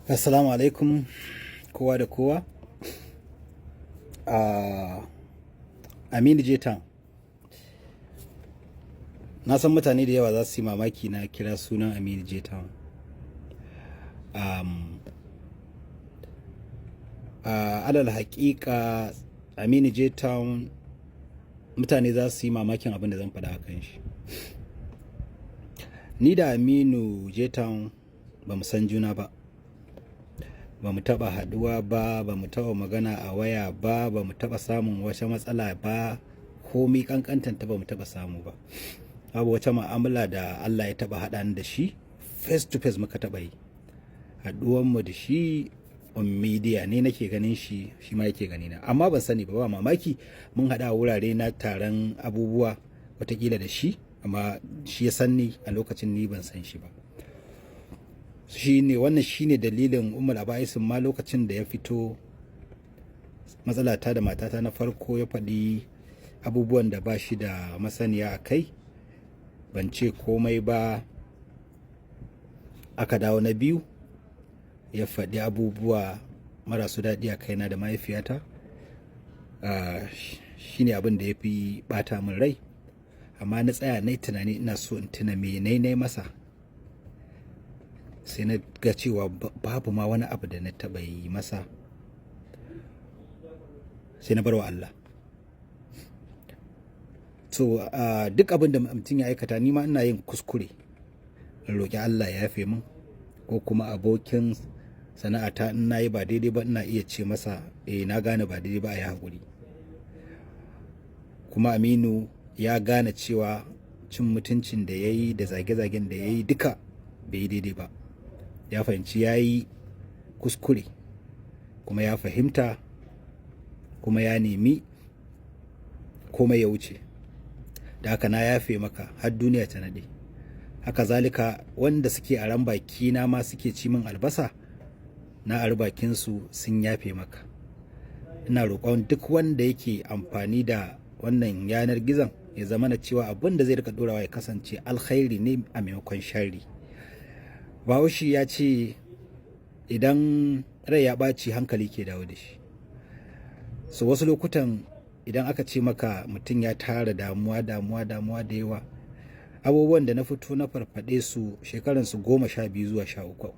Assalamu alaikum kowa da kowa. Aminu Jetan. Na san mutane da yawa za su yi mamaki na kira sunan Aminu Jetan. Alal haƙiƙa Aminu Jetan mutane za su yi mamakin abin da zan faɗa a kan shi. Ni da Aminu Jetan ba mu san juna ba. Ba mu taɓa haɗuwa ba, ba mu taɓa magana a waya ba, ba mu taɓa samun wata matsala ba, komi ƙanƙantanta ba mu taɓa samu ba. Babu wata ma'amala da Allah ya taɓa haɗa ni da shi, face to face muka taɓa yi. Haɗuwanmu da shi on media ne nake ganin shi, shi ma yake gani na. Amma ban sani ba, ba mamaki mun haɗa wurare na taron abubuwa watakila da shi, amma shi ya san ni a lokacin ni ban san shi ba. Wannan shine dalilin Ummul Aba'isin ma lokacin da ya fito matsalata da matata na farko ya faɗi abubuwan da ba shi da masaniya a kai, ban ce komai ba. Aka dawo na biyu ya faɗi abubuwa marasu daɗi a kaina da mahaifiyata. Shine abin da ya fi ɓata min rai, amma na tsaya na yi tunani, ina so in tuna me nai masa, sai na ga cewa babu ma wani abu da na taɓa yi masa, sai na bar wa Allah. So duk abin da mutum ya aikata, ni ma ina yin kuskure, in roƙi Allah ya yafe min, ko kuma abokin sana'ata in na yi ba daidai ba ina iya ce masa na gane ba daidai ba, a yi haƙuri. Kuma Aminu ya gane cewa cin mutuncin da ya yi da zage-zagen da ya yi duka bai yi daidai ba. Ya fahimci ya yi kuskure, kuma ya fahimta, kuma ya nemi komai ya wuce. Da haka na yafe maka har duniya ta nade. Haka zalika wanda suke a ran baki na ma suke ci min albasa, na ari bakinsu sun yafe maka. Ina roƙon duk wanda yake amfani da wannan yanar gizon ya zama na cewa abin da zai rika dorawa ya kasance alkhairi ne a maimakon sharri. Bahaushe ya ce idan rai ya ɓaci hankali ke dawo da shi. So wasu lokutan idan aka ce maka mutum ya tara damuwa da yawa, abubuwan da na fito na farfaɗe su shekaransu 12 zuwa 13,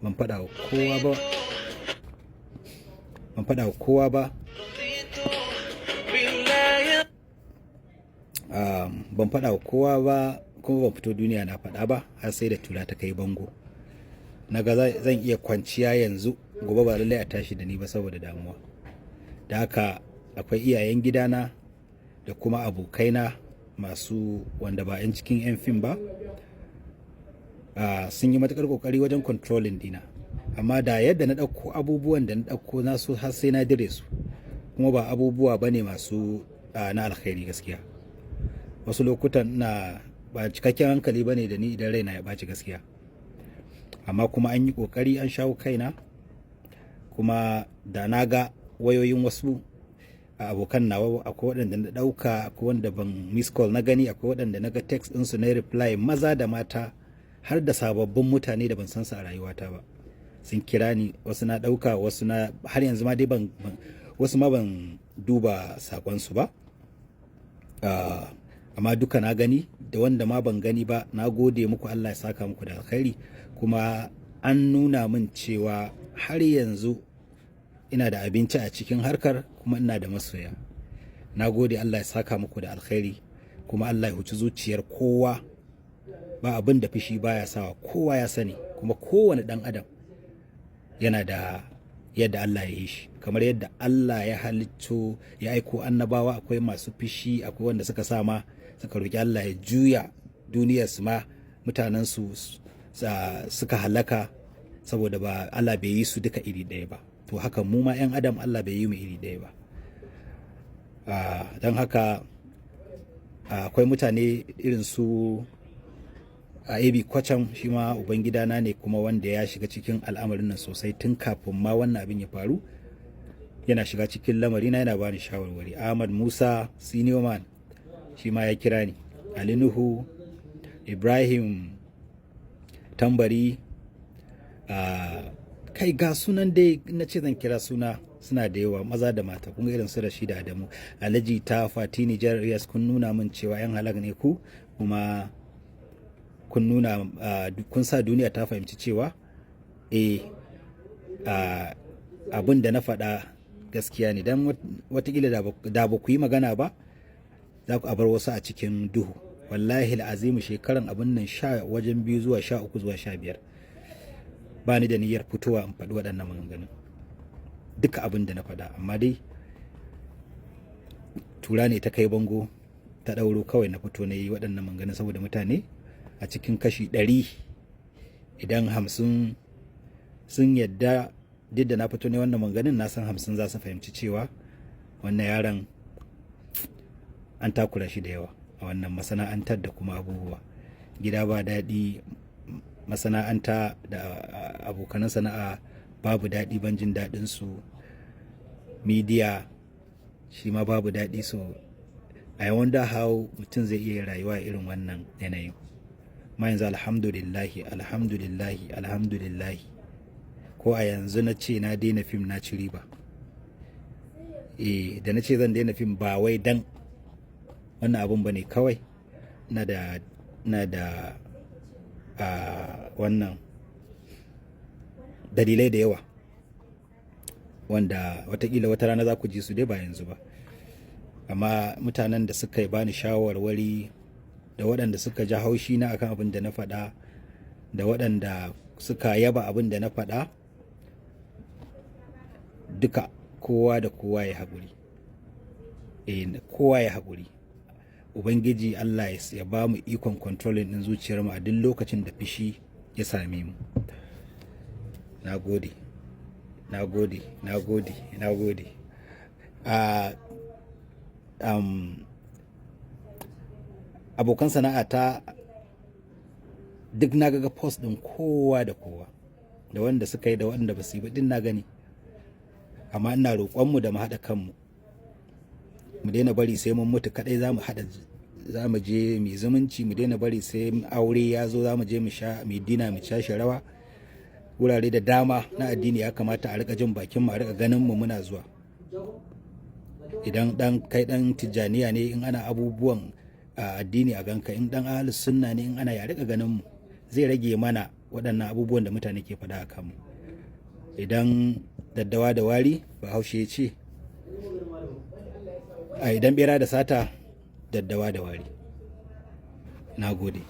ban faɗa wa kowa ba. Ban faɗa wa kowa ba, kuma ban fito duniya na faɗa ba, har sai da tura ta kai bango. Naga zan iya kwanciya yanzu, gobe ba lallai a tashi da ni ba saboda damuwa. Da haka akwai iyayen gidana da kuma abokaina masu wanda ba 'yan cikin 'yan fim ba, sun yi matuƙar ƙoƙari wajen controlling dina. Amma da yadda na ɗauko abubuwan da na ɗauko nasu har sai na dire su, kuma ba abubuwa ba ne masu na alkhairi gaskiya. Wasu lokutan ba cikakken hankali ba ne da ni idan raina ya ɓaci gaskiya. Amma kuma an yi ƙoƙari an shawo kaina, kuma da na ga wayoyin wasu abokan nawa, akwai waɗanda na ɗauka, akwai wanda ban miss call na gani, akwai waɗanda na ga text ɗinsu na reply, maza da mata har da sababbin mutane da ban san su a rayuwata ba, sun kira ni. Wasu na ɗauka, wasu na har yanzu ma dai wasu ma ban duba saƙonsu ba. Amma duka na gani, da wanda ma ban gani ba, na gode muku, Allah ya saka muku da alkhairi. Kuma an nuna min cewa har yanzu ina da abinci a cikin harkar, kuma ina da masoya. Na gode, Allah ya saka muku da alkhairi, kuma Allah ya huci zuciyar kowa. Ba abin da fushi baya sawa, kowa ya sani, kuma kowane ɗan adam yana da yadda Allah ya yi shi. Kamar yadda Allah ya halitto ya aiko annabawa, akwai masu fushi, akwai wanda suka sama suka roki Allah ya juya duniyar su ma mutanensu suka halaka saboda ba Allah bai yi su duka iri ɗaya ba. To haka mu ma 'yan adam Allah bai yi mu iri ɗaya ba. Don haka akwai mutane irin su AB Kwacham, shi ma ubangidana ne, kuma wanda ya shiga cikin al'amarin nan sosai tun kafin ma wannan abin ya faru. Yana shiga cikin lamarina, yana bani shawarwari. Ahmad Musa senior man, shi ma ya kira ni. Ali Nuhu, Ibrahim Tambari, kai ga sunan dai na ce zan kira suna da yawa, maza da mata, kun irin su Rashida Adamu, Alhaji ta Fati Nijar Riyas, kun nuna min cewa yan halak ne ku, kuma kun nuna kun sa duniya ta fahimci cewa abin da na faɗa gaskiya ne, don watakila da ba ku yi magana ba za ku bar wasu a cikin duhu. Wallahi al'azimu shekaran abin nan wajen 2 zuwa 13 zuwa 15 ba ni da niyyar fitowa in faɗi waɗannan maganganun duka abin da na faɗa, amma dai tura ne ta kai bango ta ɗauro, kawai na fito na yi waɗannan maganganun saboda mutane a cikin kashi 100 idan 50 sun yadda duk da na fito ne wannan maganganun, na san 50 za su fahimci cewa wannan yaron an takura shi da yawa a wannan masana'antar da kuma abubuwa. Gida ba daɗi, masana'anta da abokanan sana'a babu daɗi, ban jin daɗin su, media shi ma babu daɗi. So I wonder how mutum zai iya rayuwa irin wannan yanayin. Ma yanzu alhamdulillahi ko a yanzu na ce na daina fim na ci riba. Da na ce zan daina fim ba wai dan wannan abun bane, kawai na da wannan dalilai da yawa wanda watakila wata rana za ku ji su, dai ba yanzu ba. Amma mutanen da suka bani shawarwari, da waɗanda suka ji haushi na akan abin da na faɗa, da waɗanda suka yaba abin da na faɗa, duka kowa da kowa ya haƙuri. Kowa ya haƙuri. Ubangiji Allah ya ba mu ikon controlling din zuciyarmu a duk lokacin da fishi ya same mu. Na gode. Abokan sana'ata duk na ga post din kowa da kowa, da wanda suka yi da wanda ba su yi ba, din na gani. Amma ina roƙonmu da mu haɗa kanmu, mu daina bari sai mun mutu kadai za mu je mu zumunci, mu daina bari sai aure ya zo za mu je mu dina mu cashe rawa. Wurare da dama na addini ya kamata a rika jin bakin mu, a rika ganin mu muna zuwa. Idan kai dan tijjaniya ne, in ana abubuwan addini a ganka, in dan ahlus sunna ne, in ana ya rika ganin mu, zai rage mana waɗannan abubuwan da mutane ke faɗa a kanmu. Idan daddawa da wari, Bahaushe ya ce, idan bera da sata, daddawa da wari. Na gode.